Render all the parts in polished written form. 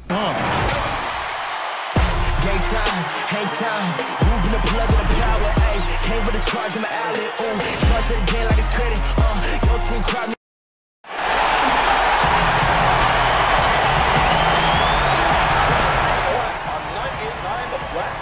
Game time, hang time. Ruben the plug of the power, ayy. Came with a charge in my alley, ooh. Charge it again like it's credit, your team crowd me. On 98.9 The Flex.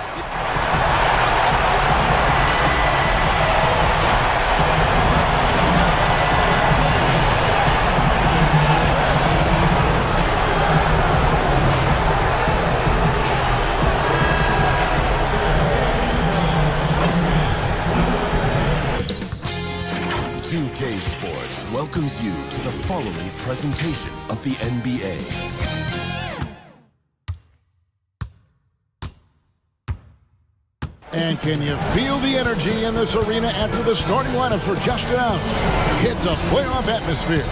2K Sports welcomes you to the following presentation of the NBA. And can you feel the energy in this arena after the starting lineups were just announced? It's a playoff atmosphere.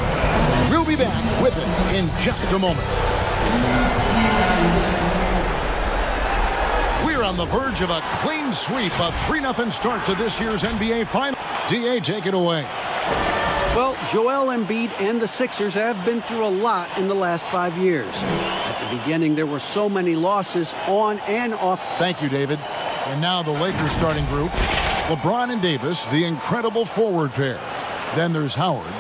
We'll be back with it in just a moment. We're on the verge of a clean sweep, a 3-0 start to this year's NBA Final. DA, take it away. Well, Joel Embiid and the Sixers have been through a lot in the last 5 years. At the beginning, there were so many losses on and off. Thank you, David. And now the Lakers starting group. LeBron and Davis, the incredible forward pair. Then there's Howard.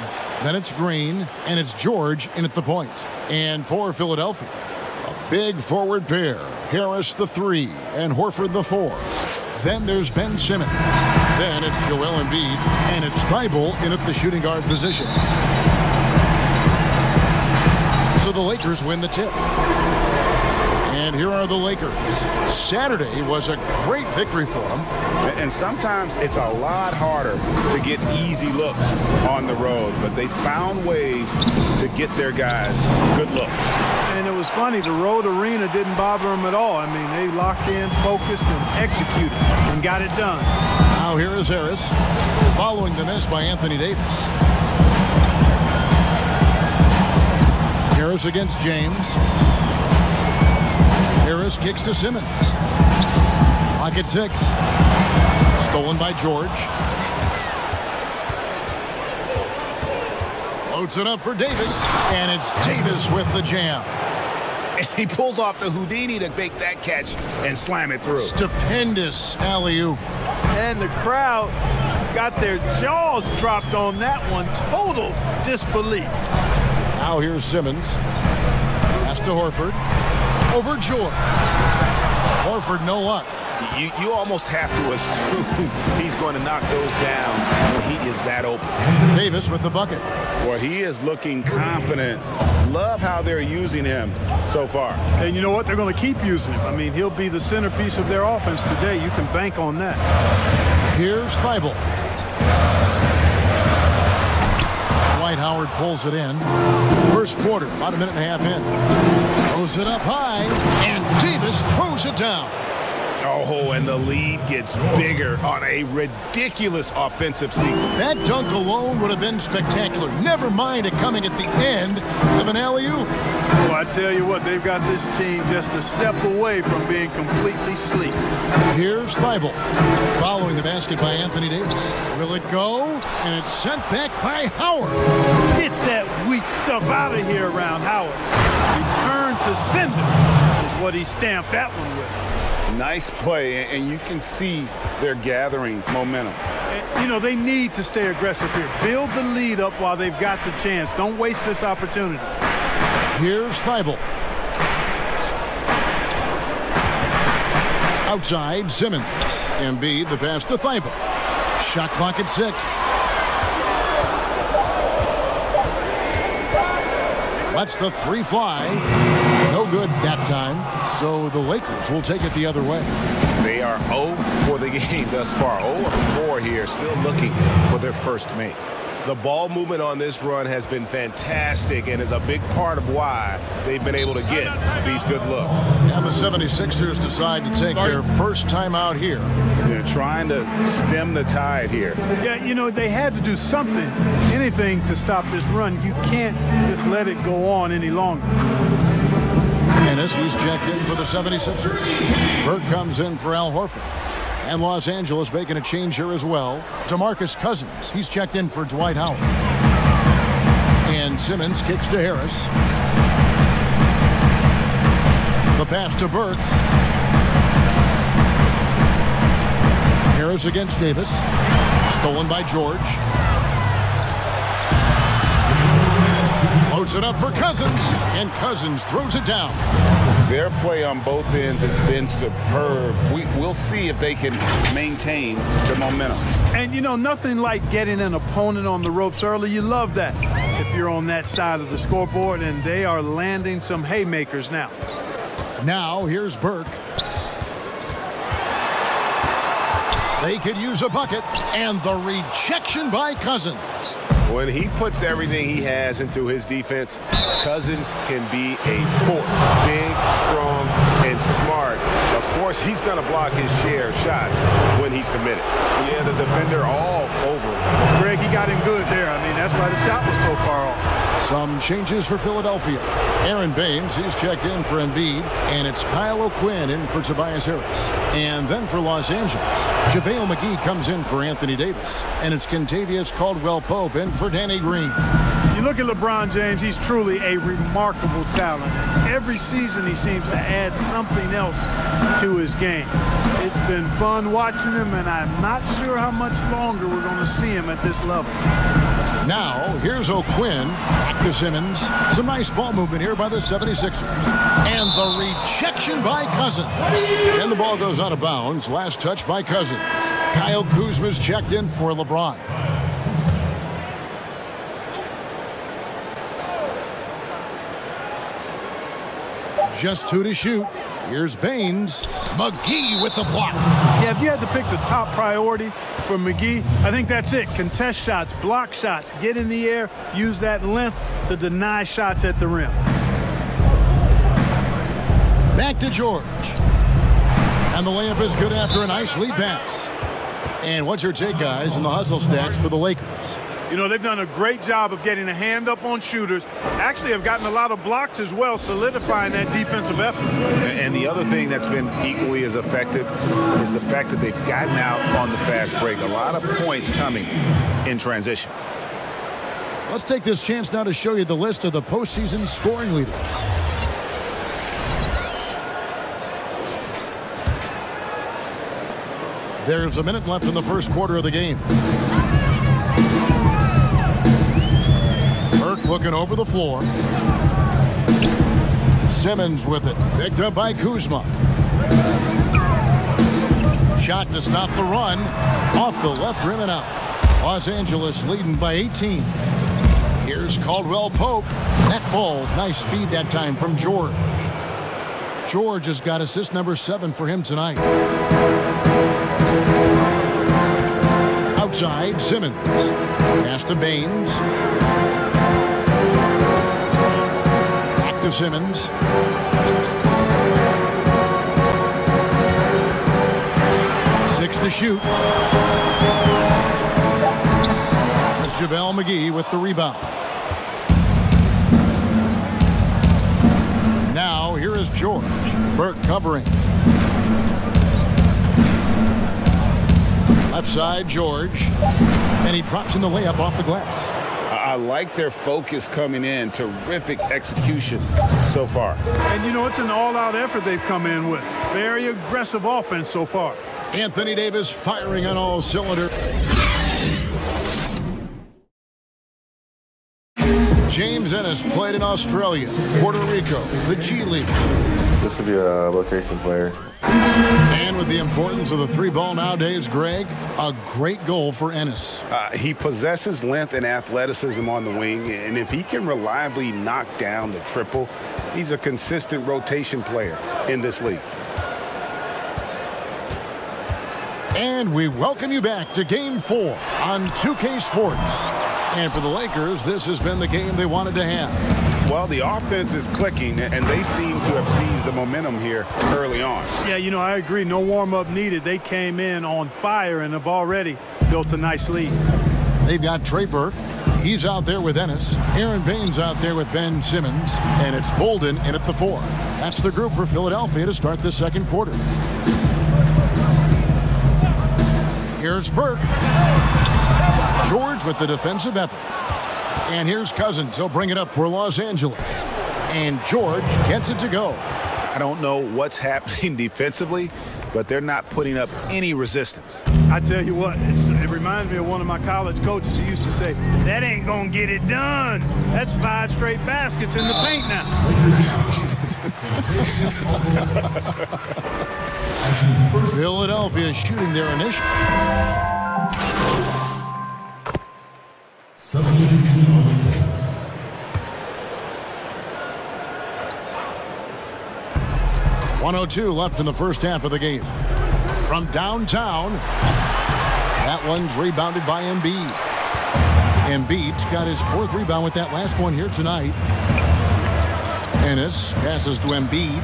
Then it's Green. And it's George in at the point. And for Philadelphia, a big forward pair. Harris the 3 and Horford the 4. Then there's Ben Simmons. Then it's Joel Embiid. And it's Thibault in at the shooting guard position. So the Lakers win the tip. And here are the Lakers. Saturday was a great victory for them. And sometimes it's a lot harder to get easy looks on the road, but they found ways to get their guys good looks. And it was funny, the road arena didn't bother them at all. I mean, they locked in, focused, and executed, and got it done. Now here is Harris, following the miss by Anthony Davis. Harris against James. Harris kicks to Simmons. Clock at 6. Stolen by George. Loads it up for Davis. And it's Davis with the jam. And he pulls off the Houdini to make that catch and slam it through. Stupendous alley-oop. And the crowd got their jaws dropped on that one. Total disbelief. Now here's Simmons. Pass to Horford. Over George. Horford, no luck. You almost have to assume he's going to knock those down when he is that open. Davis with the bucket. Well, he is looking confident. Love how they're using him so far. And you know what? They're going to keep using him. I mean, he'll be the centerpiece of their offense today. You can bank on that. Here's Thibault. Dwight Howard pulls it in. First quarter, about a minute and a half in. Throws it up high, and Davis throws it down. Oh, and the lead gets bigger on a ridiculous offensive sequence. That dunk alone would have been spectacular. Never mind it coming at the end of an alley-oop. Well, I tell you what, they've got this team just a step away from being completely sleep. Here's Thibault, following the basket by Anthony Davis. Will it go? And it's sent back by Howard. Get that weak stuff out of here around Howard. Return to sender is what he stamped that one with. Nice play, and you can see they're gathering momentum. You know, they need to stay aggressive here. Build the lead up while they've got the chance. Don't waste this opportunity. Here's Thibault. Outside, Simmons. Embiid, the pass to Thibault. Shot clock at 6. Lets the 3 fly. No good that time. So the Lakers will take it the other way. They are 0 for the game thus far. 0-4 here, still looking for their first make. The ball movement on this run has been fantastic and is a big part of why they've been able to get these good looks. And the 76ers decide to take their first time out here. They're trying to stem the tide here. Yeah, you know, they had to do something, anything to stop this run. You can't just let it go on any longer. Ennis, he's checked in for the 76ers. Burke comes in for Al Horford. And Los Angeles making a change here as well. DeMarcus Cousins, he's checked in for Dwight Howard. And Simmons kicks to Harris. The pass to Burke. Harris against Davis. Stolen by George. Floats it up for Cousins, and Cousins throws it down. Their play on both ends has been superb. We'll see if they can maintain the momentum. And, you know, nothing like getting an opponent on the ropes early. You love that if you're on that side of the scoreboard, and they are landing some haymakers now. Now, here's Burke. They could use a bucket, and the rejection by Cousins. When he puts everything he has into his defense, Cousins can be a force. Big, strong, and smart. Of course, he's going to block his share of shots when he's committed. Yeah, the defender all over him. Greg, he got him good there. I mean, that's why the shot was so far off. Some changes for Philadelphia. Aaron Baines, he's checked in for Embiid, and it's Kyle O'Quinn in for Tobias Harris. And then for Los Angeles, JaVale McGee comes in for Anthony Davis, and it's Kentavious Caldwell-Pope in for Danny Green. You look at LeBron James, he's truly a remarkable talent. Every season he seems to add something else to his game. It's been fun watching him, and I'm not sure how much longer we're going to see him at this level. Now, here's O'Quinn, back to Simmons. Some nice ball movement here by the 76ers. And the rejection by Cousins. And the ball goes out of bounds. Last touch by Cousins. Kyle Kuzma's checked in for LeBron. Just 2 to shoot. Here's Baines. McGee with the block. Yeah, if you had to pick the top priority for McGee, I think that's it. Contest shots, block shots, get in the air, use that length to deny shots at the rim. Back to George. And the layup is good after a nice lead pass. And what's your take, guys, in the hustle stats for the Lakers? You know, they've done a great job of getting a hand up on shooters. Actually have gotten a lot of blocks as well, solidifying that defensive effort. And the other thing that's been equally as effective is the fact that they've gotten out on the fast break. A lot of points coming in transition. Let's take this chance now to show you the list of the postseason scoring leaders. There's a minute left in the first quarter of the game. Burke looking over the floor. Simmons with it. Picked up by Kuzma. Shot to stop the run. Off the left rim and out. Los Angeles leading by 18. Here's Caldwell-Pope. That ball's nice feed that time from George. George has got assist number 7 for him tonight. Outside, Simmons. Pass to Baines. Back to Simmons. Six to shoot. That's JaVale McGee with the rebound. Now, here is George. Burke covering. Left side, George. And he drops in the layup off the glass. I like their focus coming in. Terrific execution so far. And, you know, it's an all-out effort they've come in with. Very aggressive offense so far. Anthony Davis firing on all cylinders. James Ennis played in Australia, Puerto Rico, the G League. This will be a rotation player. And with the importance of the 3-ball nowadays, Greg, a great goal for Ennis. He possesses length and athleticism on the wing, and if he can reliably knock down the triple, he's a consistent rotation player in this league. And we welcome you back to Game 4 on 2K Sports. And for the Lakers, this has been the game they wanted to have. Well, the offense is clicking, and they seem to have seized the momentum here early on. Yeah, you know, I agree. No warm-up needed. They came in on fire and have already built a nice lead. They've got Trey Burke. He's out there with Ennis. Aaron Baines out there with Ben Simmons. And it's Bolden in at the 4. That's the group for Philadelphia to start the second quarter. Here's Burke. George with the defensive effort. And here's Cousins. He'll bring it up for Los Angeles. And George gets it to go. I don't know what's happening defensively, but they're not putting up any resistance. I tell you what, it reminds me of one of my college coaches who used to say, that ain't gonna get it done. That's 5 straight baskets in the paint now. Philadelphia shooting their initial. .102 left in the first half of the game. From downtown, that one's rebounded by Embiid. Embiid's got his 4th rebound with that last one here tonight. Ennis passes to Embiid.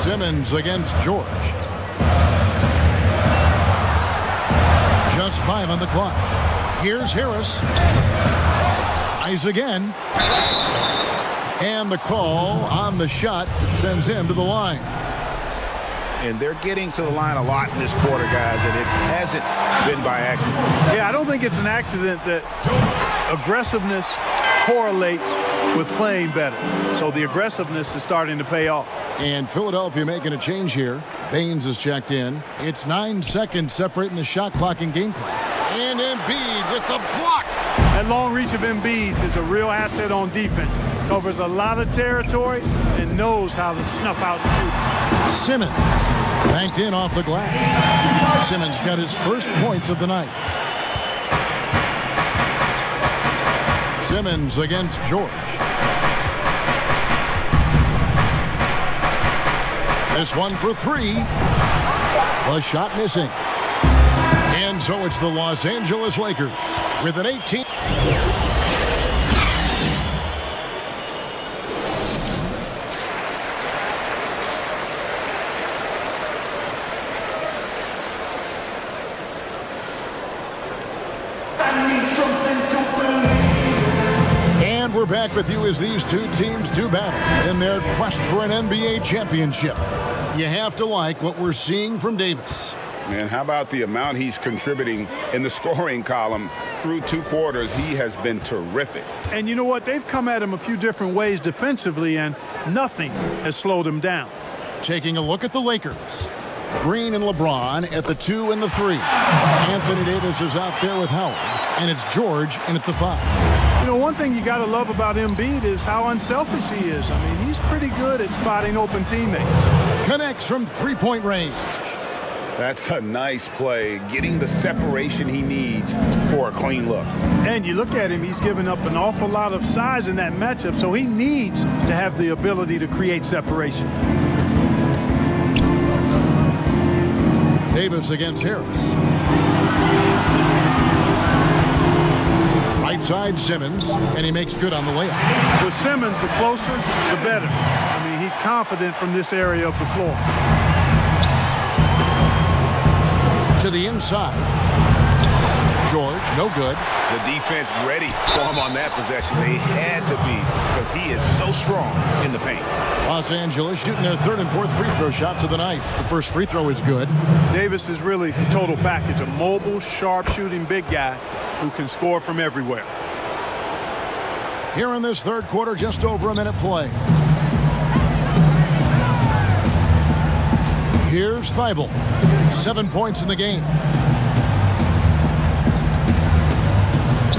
Simmons against George. Just 5 on the clock. Here's Harris. Tries again. And the call on the shot sends him to the line. And they're getting to the line a lot in this quarter, guys, and it hasn't been by accident. Yeah, I don't think it's an accident that aggressiveness correlates with playing better. So the aggressiveness is starting to pay off. And Philadelphia making a change here. Baines is checked in. It's 9 seconds separating the shot clock and gameplay. And Embiid with the block. That long reach of Embiid is a real asset on defense. Covers a lot of territory and knows how to snuff out the shoot. Simmons banked in off the glass. Simmons got his first points of the night. Simmons against George. This one for 3. The shot missing. And so it's the Los Angeles Lakers with an 18. And we're back with you as these two teams do battle in their quest for an NBA championship. You have to like what we're seeing from Davis. And how about the amount he's contributing in the scoring column through 2 quarters? He has been terrific. And you know what? They've come at him a few different ways defensively, and nothing has slowed him down. Taking a look at the Lakers. Green and LeBron at the 2 and the 3. Anthony Davis is out there with Howard, and it's George in at the 5. You know, one thing you got to love about Embiid is how unselfish he is. I mean, he's pretty good at spotting open teammates. Connects from 3-point range. That's a nice play, getting the separation he needs for a clean look. And you look at him, he's given up an awful lot of size in that matchup, so he needs to have the ability to create separation. Davis against Harris. Right side Simmons, and he makes good on the layup. With Simmons, the closer, the better. I mean, he's confident from this area of the floor. To the inside. George, no good. The defense ready for him on that possession. They had to be, because he is so strong in the paint. Los Angeles shooting their 3rd and 4th free throw shots of the night. The first free throw is good. Davis is really the total package. A mobile, sharp-shooting big guy who can score from everywhere. Here in this 3rd quarter, just over a minute play. Here's Thibault. 7 points in the game.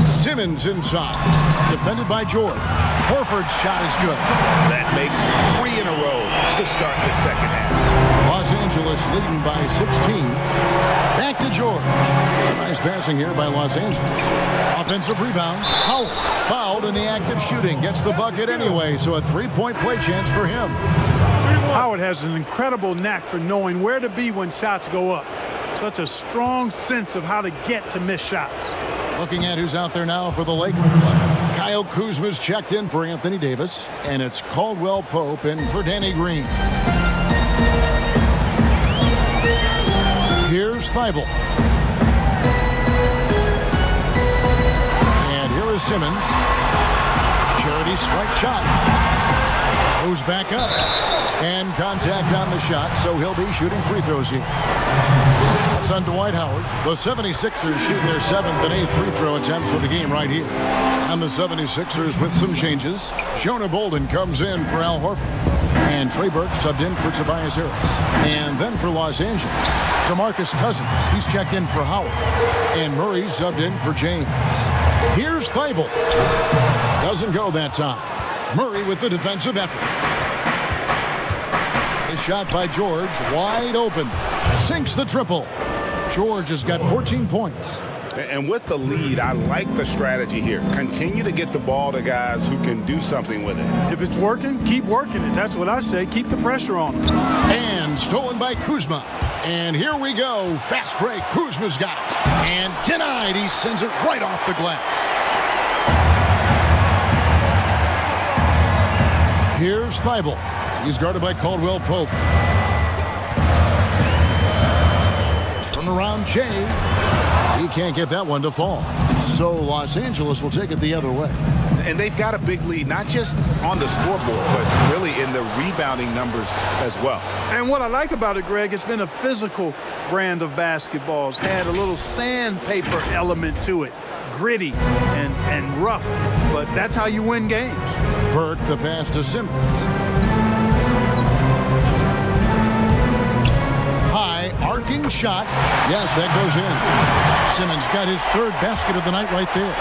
Simmons inside. Defended by George. Horford's shot is good. That makes 3 in a row to start the second half. Los Angeles leading by 16. Back to George. Nice passing here by Los Angeles. Offensive rebound. Howard fouled in the act of shooting. Gets the bucket anyway, so a 3-point play chance for him. Howard has an incredible knack for knowing where to be when shots go up. Such a strong sense of how to get to miss shots. Looking at who's out there now for the Lakers. Kyle Kuzma's checked in for Anthony Davis, and it's Caldwell Pope in for Danny Green. Here's Thibault. And here is Simmons. Charity strike shot. Goes back up. And contact on the shot, so he'll be shooting free throws here. That's It's on Dwight Howard. The 76ers shooting their 7th and 8th free throw attempts for the game right here. And the 76ers with some changes. Jonah Bolden comes in for Al Horford. And Trey Burke subbed in for Tobias Harris. And then for Los Angeles, DeMarcus Cousins. He's checked in for Howard. And Murray subbed in for James. Here's Thibault. Doesn't go that time. Murray with the defensive effort. A shot by George, wide open. Sinks the triple. George has got 14 points. And with the lead, I like the strategy here. Continue to get the ball to guys who can do something with it. If it's working, keep working it. That's what I say. Keep the pressure on him. And stolen by Kuzma. And here we go. Fast break. Kuzma's got it. And denied. He sends it right off the glass. Here's Thibault. He's guarded by Caldwell Pope. Turnaround Jay. He can't get that one to fall. So Los Angeles will take it the other way. And they've got a big lead, not just on the scoreboard, but really in the rebounding numbers as well. And what I like about it, Greg, it's been a physical brand of basketball. It's had a little sandpaper element to it. Gritty and rough. But that's how you win games. Burke, the pass to Simmons. High, arcing shot. Yes, that goes in. Simmons got his 3rd basket of the night right there.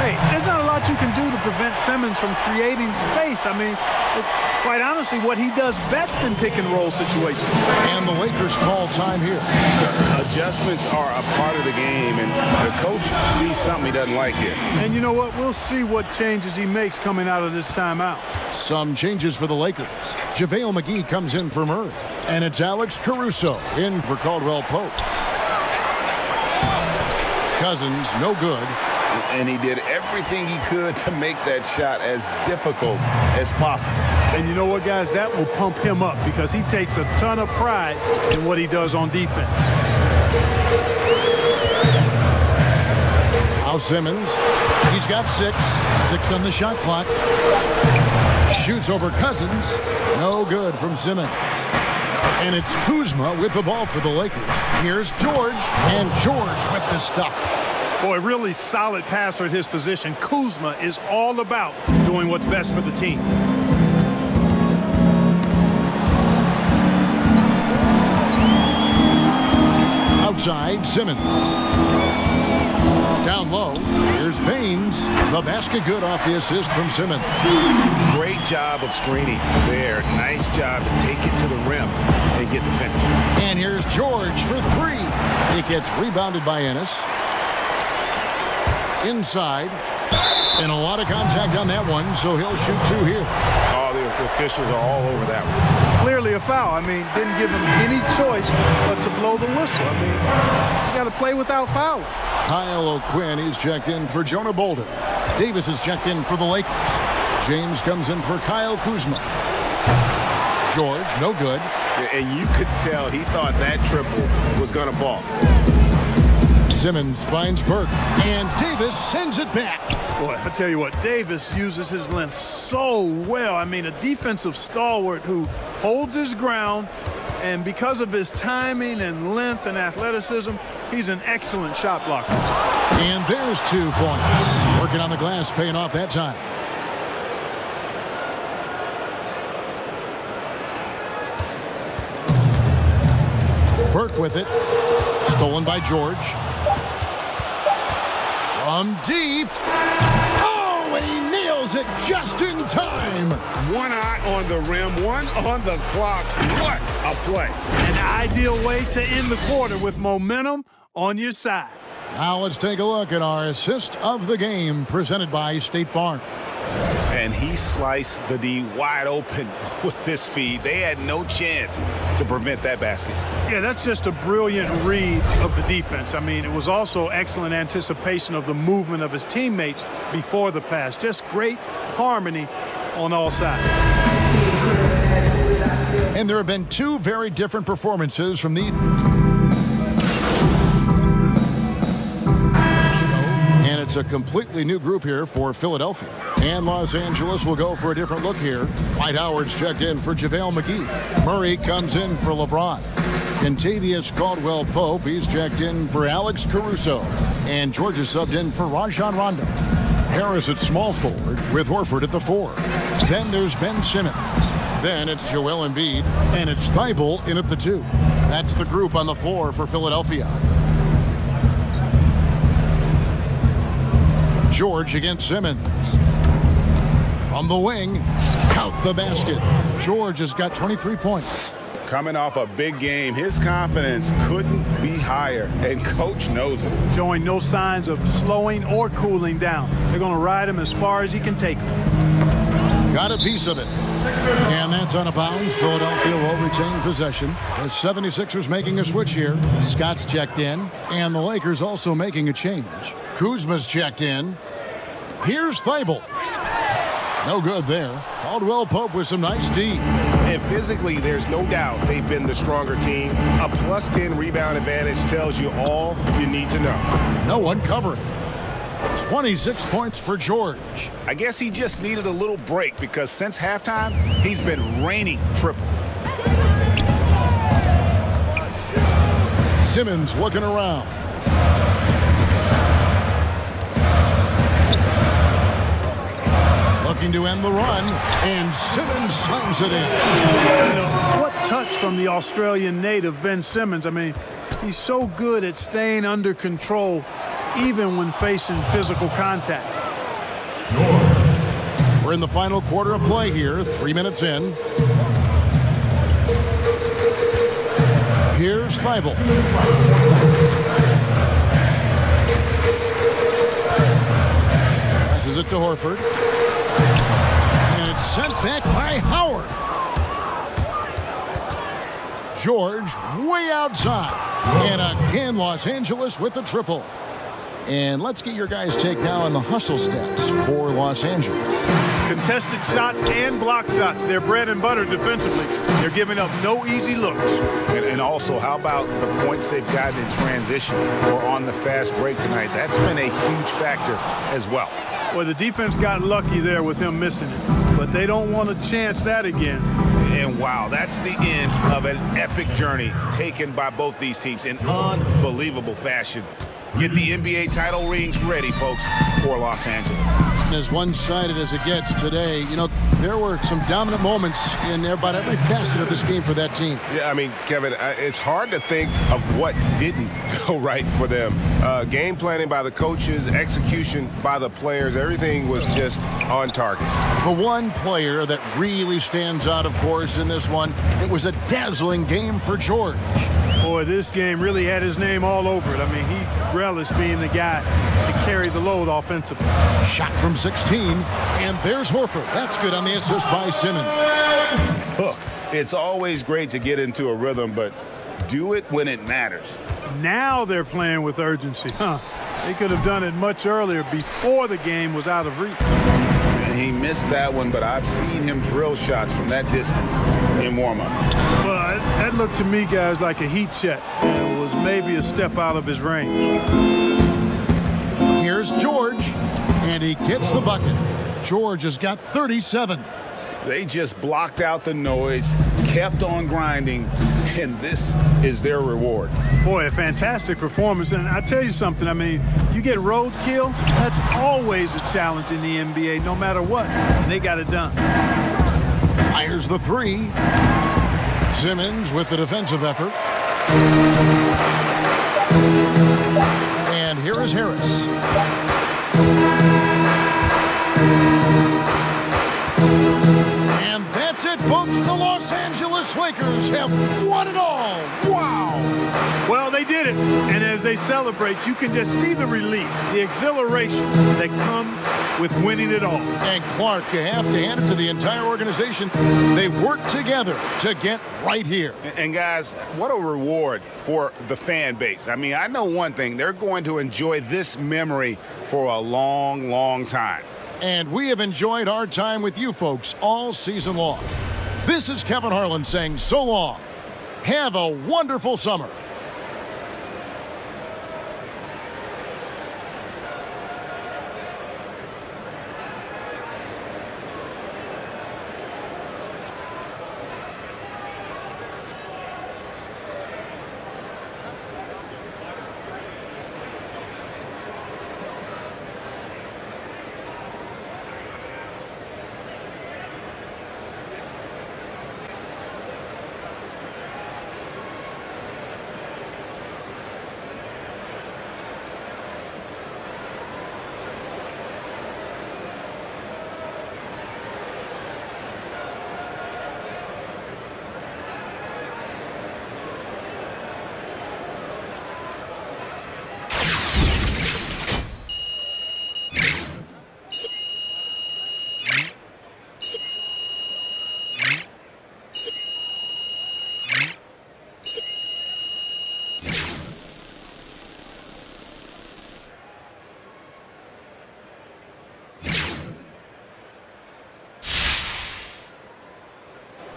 Hey, there's not a lot you can do to prevent Simmons from creating space. I mean, it's quite honestly what he does best in pick-and-roll situations. And the Lakers call time here. Adjustments are a part of the game, and the coach sees something he doesn't like here. And you know what? We'll see what changes he makes coming out of this timeout. Some changes for the Lakers. JaVale McGee comes in for Murray. And it's Alex Caruso in for Caldwell Pope. Cousins, no good. And he did everything he could to make that shot as difficult as possible. And you know what, guys? That will pump him up because he takes a ton of pride in what he does on defense. Now Simmons. He's got 6. 6 on the shot clock. Shoots over Cousins. No good from Simmons. And it's Kuzma with the ball for the Lakers. Here's George. And George with the stuff. Boy, really solid passer at his position. Kuzma is all about doing what's best for the team. Outside, Simmons. Down low, here's Baines. The basket good off the assist from Simmons. Great job of screening there. Nice job to take it to the rim and get the finish. And here's George for 3. It gets rebounded by Ennis. Inside. And a lot of contact on that one, so he'll shoot 2 here. Oh, the officials are all over that one. Clearly a foul. I mean, didn't give him any choice but to blow the whistle. I mean, you got to play without fouling. Kyle O'Quinn, he's checked in for Jonah Bolden. Davis is checked in for the Lakers. James comes in for Kyle Kuzma. George, no good. And you could tell he thought that triple was going to fall. Simmons finds Burke, and Davis sends it back. Boy, I tell you what, Davis uses his length so well. I mean, a defensive stalwart who holds his ground, and because of his timing and length and athleticism, he's an excellent shot blocker. And there's 2 points. Working on the glass, paying off that time. Burke with it. Stolen by George. From deep. Oh, and he nails it just in time. One eye on the rim, one on the clock. What a play. An ideal way to end the quarter with momentum on your side. Now let's take a look at our assist of the game presented by State Farm. And he sliced the D wide open with this feed. They had no chance to prevent that basket. Yeah, that's just a brilliant read of the defense. I mean, it was also excellent anticipation of the movement of his teammates before the pass. Just great harmony on all sides. And there have been 2 very different performances from these. And it's a completely new group here for Philadelphia. And Los Angeles will go for a different look here. Dwight Howard's checked in for JaVale McGee. Murray comes in for LeBron. Kentavious Caldwell-Pope, he's checked in for Alex Caruso. And Georgia subbed in for Rajon Rondo. Harris at small forward with Horford at the 4. Then there's Ben Simmons. Then it's Joel Embiid, and it's Thibault in at the 2. That's the group on the floor for Philadelphia. George against Simmons. From the wing, count the basket. George has got 23 points. Coming off a big game, his confidence couldn't be higher, and coach knows it. Showing no signs of slowing or cooling down. They're going to ride him as far as he can take him. Got a piece of it. And that's out of bounds. Philadelphia will retain possession. The 76ers making a switch here. Scott's checked in, and the Lakers also making a change. Kuzma's checked in. Here's Thibault. No good there. Caldwell-Pope with some nice D. And physically, there's no doubt they've been the stronger team. A +10 rebound advantage tells you all you need to know. No one covering. 26 points for George. I guess he just needed a little break because since halftime, he's been raining triples. Simmons looking around. Looking to end the run, and Simmons slams it in. You know, what touch from the Australian native, Ben Simmons. I mean, he's so good at staying under control, even when facing physical contact. We're in the final quarter of play here, 3 minutes in. Here's Thibault. Passes it to Horford. And it's sent back by Howard. George way outside. And again, Los Angeles with the triple. And let's get your guys' take now on the hustle stats for Los Angeles. Contested shots and block shots. They're bread and butter defensively. They're giving up no easy looks. And also, how about the points they've gotten in transition or on the fast break tonight? That's been a huge factor as well. Well, the defense got lucky there with him missing it. But they don't want to chance that again. And wow, that's the end of an epic journey taken by both these teams in unbelievable fashion. Get the NBA title rings ready, folks, for Los Angeles. As one-sided as it gets today, you know, there were some dominant moments in about every facet of this game for that team. Yeah, I mean, Kevin, it's hard to think of what didn't go right for them. Game planning by the coaches, execution by the players, everything was just on target. The one player that really stands out, of course, in this one, it was a dazzling game for George. Boy, this game really had his name all over it. I mean, he relished being the guy to carry the load offensively. Shot from 16, and there's Horford. That's good on the assist by Simmons. Look, it's always great to get into a rhythm, but do it when it matters. Now they're playing with urgency. They could have done it much earlier before the game was out of reach. And he missed that one, but I've seen him drill shots from that distance in warm-up. Well, that looked to me, guys, like a heat check. It was maybe a step out of his range. Here's George, and he gets the bucket. George has got 37. They just blocked out the noise, kept on grinding, and this is their reward. Boy, a fantastic performance. And I tell you something, I mean, you get roadkill, that's always a challenge in the NBA, no matter what. And they got it done. Fires the three. Simmons with the defensive effort. And here is Harris. And that's it, folks. The Los Angeles Lakers have won it all. Wow. Well, they did it. And as they celebrate, you can just see the relief, the exhilaration that comes with winning it all. And Clark, you have to hand it to the entire organization. They worked together to get right here. And guys, what a reward for the fan base. I mean, I know one thing. They're going to enjoy this memory for a long, long time. And we have enjoyed our time with you folks all season long. This is Kevin Harlan saying so long. Have a wonderful summer.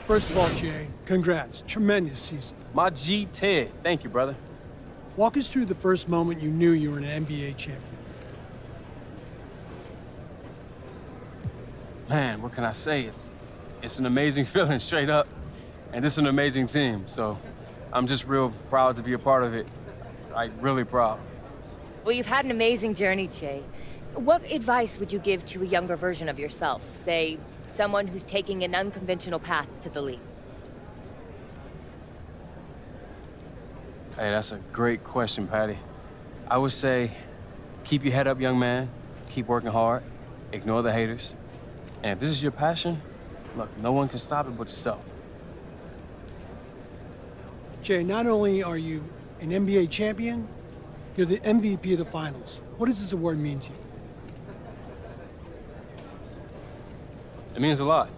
First of all, Jay, congrats. Tremendous season. My G, Ted. Thank you, brother. Walk us through the first moment you knew you were an NBA champion. Man, what can I say? It's an amazing feeling, straight up. And this is an amazing team, so I'm just real proud to be a part of it. Like, really proud. Well, you've had an amazing journey, Jay. What advice would you give to a younger version of yourself? Say, someone who's taking an unconventional path to the league? Hey, that's a great question, Patty. I would say, keep your head up, young man. Keep working hard. Ignore the haters. And if this is your passion, look, no one can stop it but yourself. Jay, not only are you an NBA champion, you're the MVP of the finals. What does this award mean to you? It means a lot.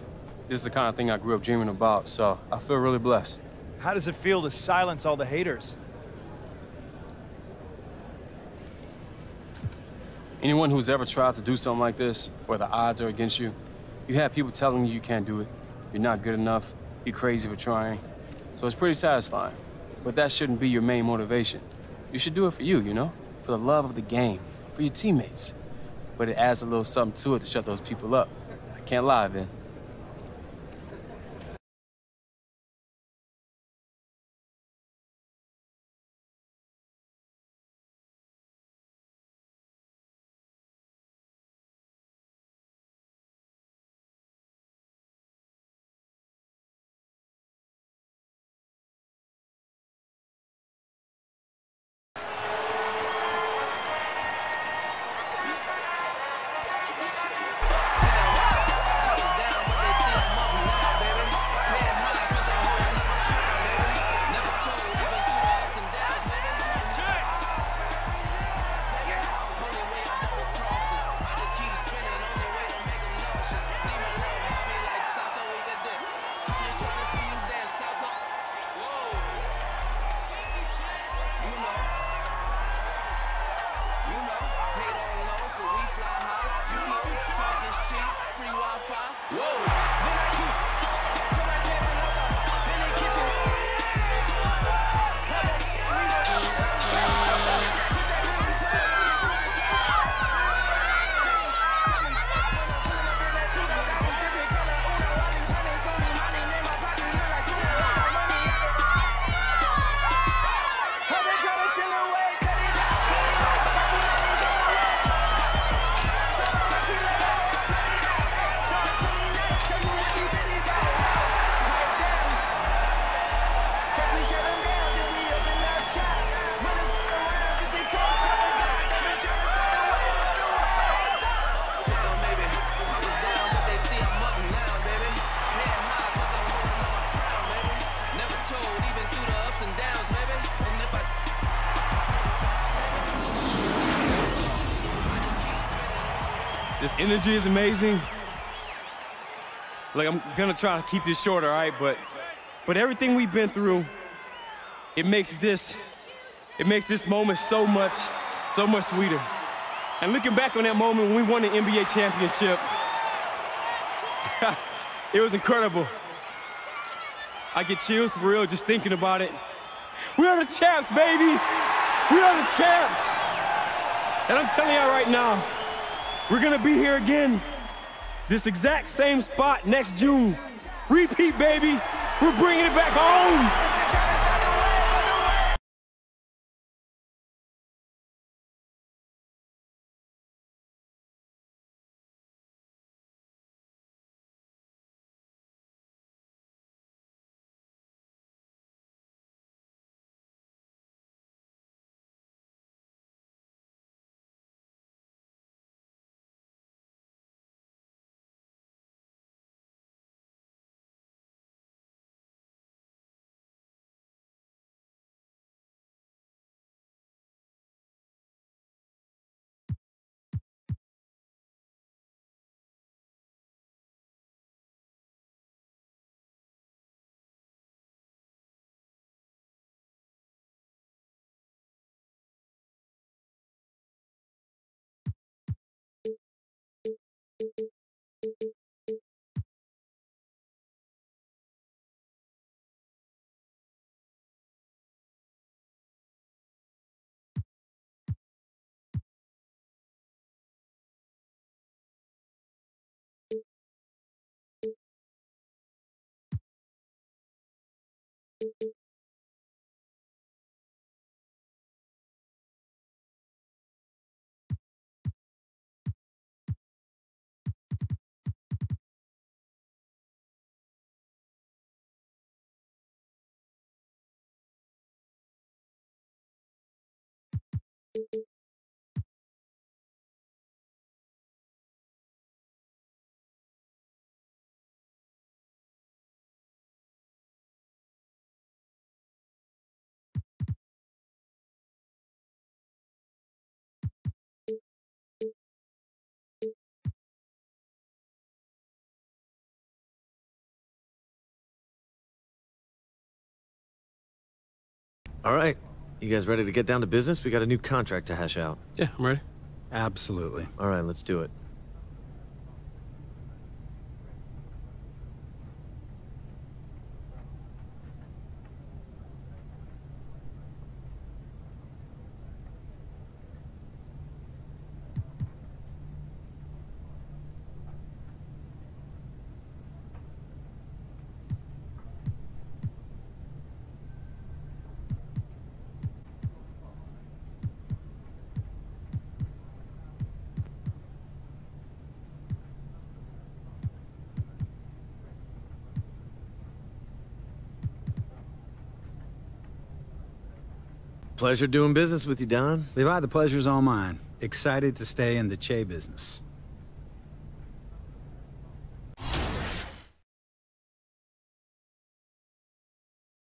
This is the kind of thing I grew up dreaming about, so I feel really blessed. How does it feel to silence all the haters? Anyone who's ever tried to do something like this, where the odds are against you, you have people telling you can't do it, you're not good enough, you're crazy for trying. So it's pretty satisfying. But that shouldn't be your main motivation. You should do it for you, you know? For the love of the game, for your teammates. But it adds a little something to it to shut those people up. I can't lie, Vin. This energy is amazing. Like, I'm gonna try to keep this short, all right? But everything we've been through, it makes this moment so much sweeter. And looking back on that moment when we won the NBA championship, it was incredible. I get chills for real just thinking about it. We are the champs, baby! We are the champs! And I'm telling y'all right now, we're gonna be here again, this exact same spot next June. Repeat, baby. We're bringing it back home. All right. You guys ready to get down to business? We got a new contract to hash out. Yeah, I'm ready. Absolutely. All right, let's do it. Pleasure doing business with you, Don. Levi, the pleasure's all mine. Excited to stay in the Che business.